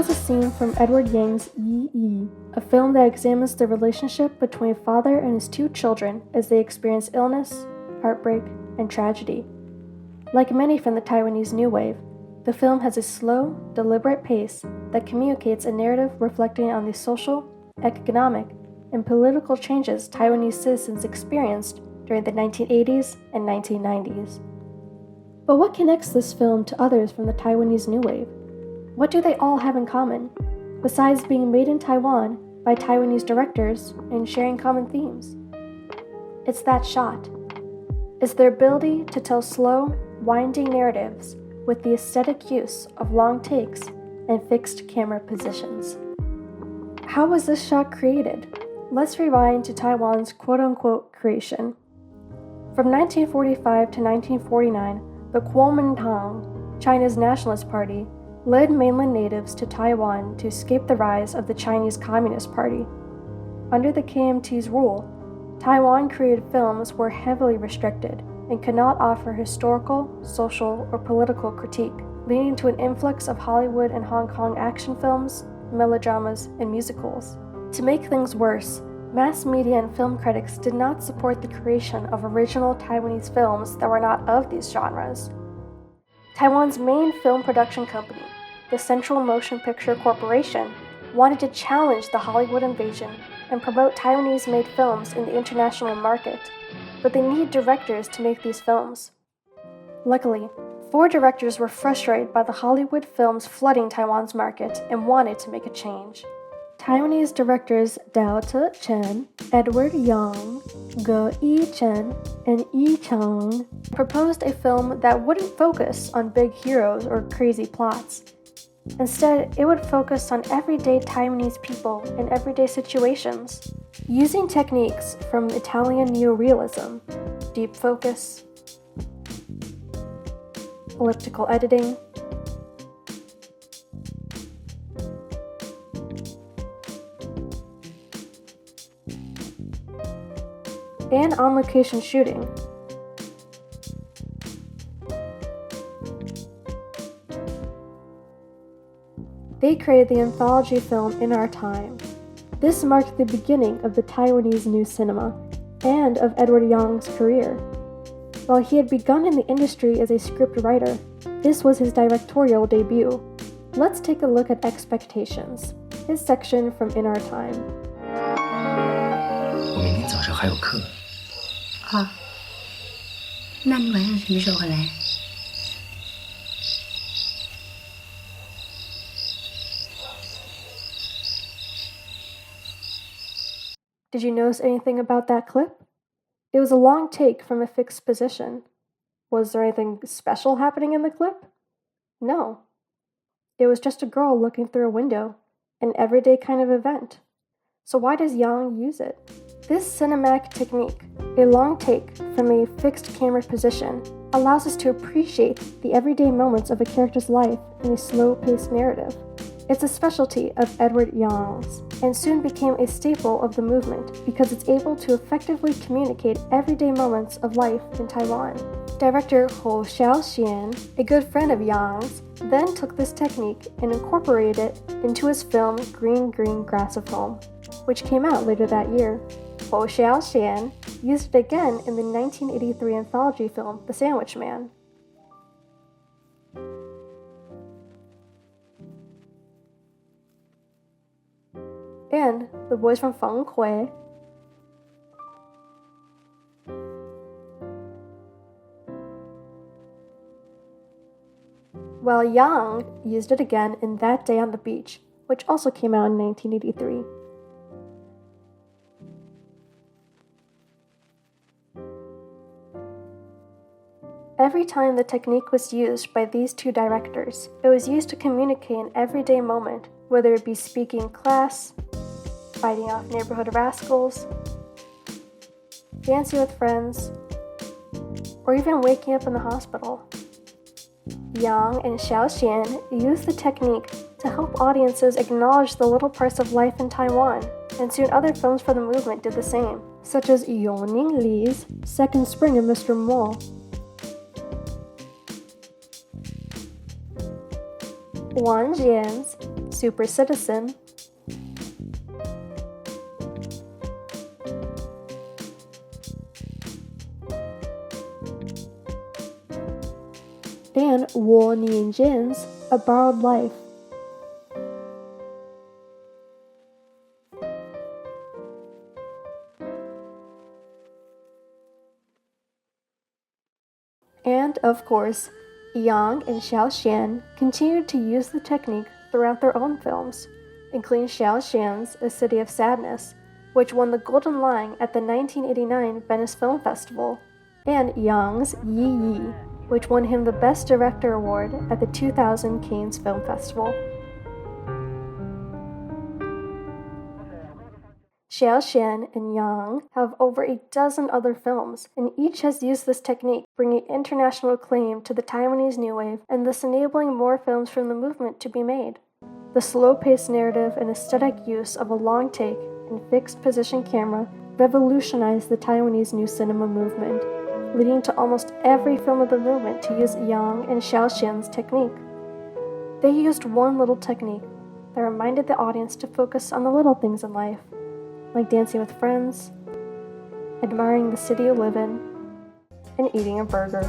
was a scene from Edward Yang's Yi Yi, a film that examines the relationship between a father and his two children as they experience illness, heartbreak, and tragedy. Like many from the Taiwanese New Wave, the film has a slow, deliberate pace that communicates a narrative reflecting on the social, economic, and political changes Taiwanese citizens experienced during the 1980s and 1990s. But what connects this film to others from the Taiwanese New Wave? What do they all have in common, besides being made in Taiwan by Taiwanese directors and sharing common themes? It's that shot. It's their ability to tell slow, winding narratives with the aesthetic use of long takes and fixed camera positions. How was this shot created? Let's rewind to Taiwan's quote-unquote creation. From 1945 to 1949, the Kuomintang, China's nationalist party, led mainland natives to Taiwan to escape the rise of the Chinese Communist Party. Under the KMT's rule, Taiwan-created films were heavily restricted and could not offer historical, social, or political critique, leading to an influx of Hollywood and Hong Kong action films, melodramas, and musicals. To make things worse, mass media and film critics did not support the creation of original Taiwanese films that were not of these genres. Taiwan's main film production company, the Central Motion Picture Corporation, wanted to challenge the Hollywood invasion and promote Taiwanese-made films in the international market, but they needed directors to make these films. Luckily, 4 directors were frustrated by the Hollywood films flooding Taiwan's market and wanted to make a change. Taiwanese directors Dao Te-chen, Edward Yang, Ge Yi-chen, and Yi Chang proposed a film that wouldn't focus on big heroes or crazy plots. Instead, it would focus on everyday Taiwanese people in everyday situations, using techniques from Italian neorealism, deep focus, elliptical editing, and on-location shooting. They created the anthology film In Our Time. This marked the beginning of the Taiwanese New Cinema and of Edward Yang's career. While he had begun in the industry as a script writer, this was his directorial debut. Let's take a look at Expectations, his section from In Our Time. 我明天早上还有课。啊，那你晚上什么时候回来？ Did you notice anything about that clip? It was a long take from a fixed position. Was there anything special happening in the clip? No. It was just a girl looking through a window, an everyday kind of event. So why does Yang use it? This cinematic technique, a long take from a fixed camera position, allows us to appreciate the everyday moments of a character's life in a slow-paced narrative. It's a specialty of Edward Yang's, and soon became a staple of the movement because it's able to effectively communicate everyday moments of life in Taiwan. Director Hsiao-Hsien, a good friend of Yang's, then took this technique and incorporated it into his film Green Green Grass of Home, which came out later that year. Hsiao-Hsien used it again in the 1983 anthology film The Sandwich Man. And the boys from Feng Hui. While Yang used it again in That Day on the Beach, which also came out in 1983. Every time the technique was used by these two directors, it was used to communicate an everyday moment, whether it be speaking in class, fighting off neighborhood rascals, dancing with friends, or even waking up in the hospital. Yang and Hsiao-Hsien used the technique to help audiences acknowledge the little parts of life in Taiwan, and soon other films for the movement did the same, such as Yongning Li's Second Spring of Mr. Mo, Wang Jian's Super Citizen, and Wu Nianjin's A Borrowed Life. And, of course, Yang and Hsiao-Hsien continued to use the technique throughout their own films, including Hsiao-Hsien's A City of Sadness, which won the Golden Lion at the 1989 Venice Film Festival, and Yang's Yi Yi, which won him the Best Director Award at the 2000 Cannes Film Festival. Hsiao-Hsien and Yang have over a dozen other films, and each has used this technique, bringing international acclaim to the Taiwanese New Wave and thus enabling more films from the movement to be made. The slow-paced narrative and aesthetic use of a long take and fixed-position camera revolutionized the Taiwanese New Cinema movement, leading to almost every film of the movement to use Yang and Hsiao-Hsien's technique. They used one little technique that reminded the audience to focus on the little things in life, like dancing with friends, admiring the city you live in, and eating a burger.